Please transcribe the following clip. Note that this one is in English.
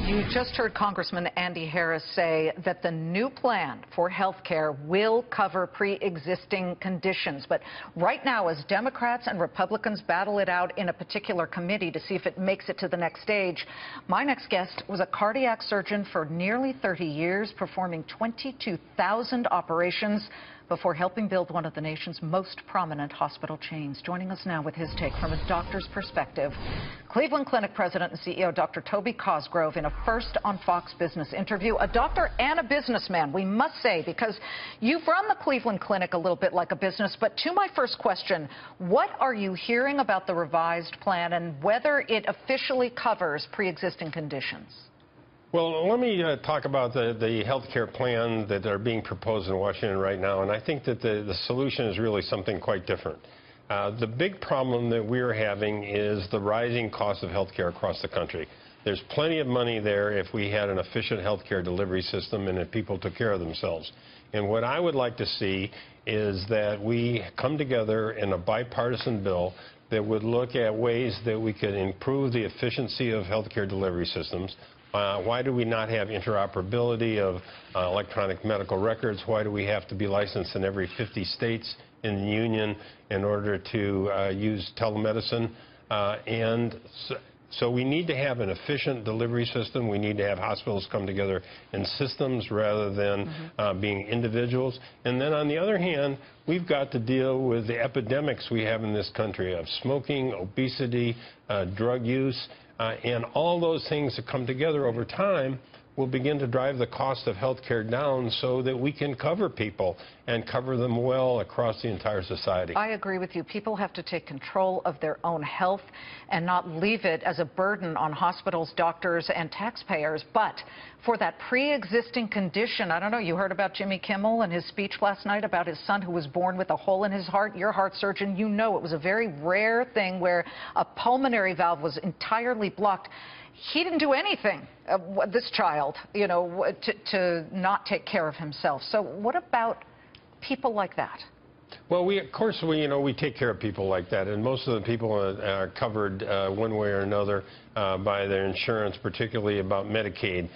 You just heard Congressman Andy Harris say that the new plan for health care will cover pre-existing conditions. But right now, as Democrats and Republicans battle it out in a particular committee to see if it makes it to the next stage, my next guest was a cardiac surgeon for nearly 30 years, performing 22,000 operations before helping build one of the nation's most prominent hospital chains. Joining us now with his take from a doctor's perspective, Cleveland Clinic President and CEO Dr. Toby Cosgrove in a first on Fox Business interview. A doctor and a businessman, we must say, because you've run the Cleveland Clinic a little bit like a business. But to my first question, what are you hearing about the revised plan and whether it officially covers pre-existing conditions? Well, let me talk about the health care plan that are being proposed in Washington right now, and I think that the solution is really something quite different. The big problem that we're having is the rising cost of health care across the country. There's plenty of money there if we had an efficient health care delivery system and if people took care of themselves. And what I would like to see is that we come together in a bipartisan bill that would look at ways that we could improve the efficiency of health care delivery systems. Why do we not have interoperability of electronic medical records? Why do we have to be licensed in every 50 states in the union in order to use telemedicine? So we need to have an efficient delivery system. We need to have hospitals come together in systems rather than being individuals. And then on the other hand, we've got to deal with the epidemics we have in this country of smoking, obesity, drug use. And all those things that come together over time will begin to drive the cost of health care down so that we can cover people and cover them well across the entire society. I agree with you. People have to take control of their own health and not leave it as a burden on hospitals, doctors, and taxpayers. But for that pre-existing condition, I don't know, you heard about Jimmy Kimmel and his speech last night about his son who was born with a hole in his heart. You're a heart surgeon. You know it was a very rare thing where a pulmonary valve was entirely blocked. He didn't do anything, this child, you know, to not take care of himself. So what about people like that? Well, of course, we take care of people like that, and most of the people are covered one way or another by their insurance, particularly about Medicaid.